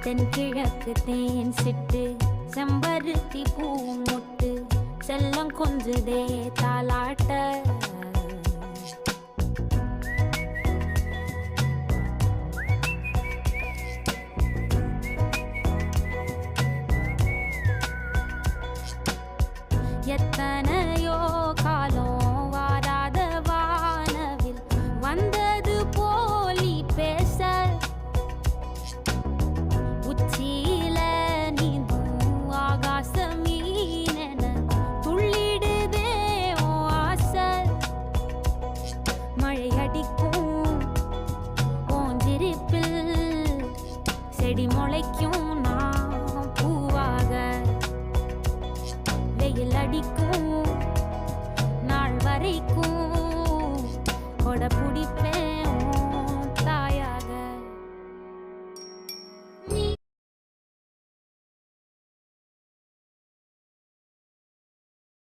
தென்கிழக்கு தேன் சிட்டு செம்பருத்தி பூ முட்டு செல்லம் கொஞ்சுதே தாலாட்ட எத்தனையோ காலம் வாராத வானவில் வந்தது போலி பேச உச்சியில நீந்தும் ஆகாச மீனென துள்ளிடுதே ஓ ஆசை மழை அடிக்கும் ஓஞ்சிருப்பில் செடி முளைக்கும் நான் பூவாக வெயில் அடிக்கும் நாள் வரைக்கும் கொடை பிடிப்பேன்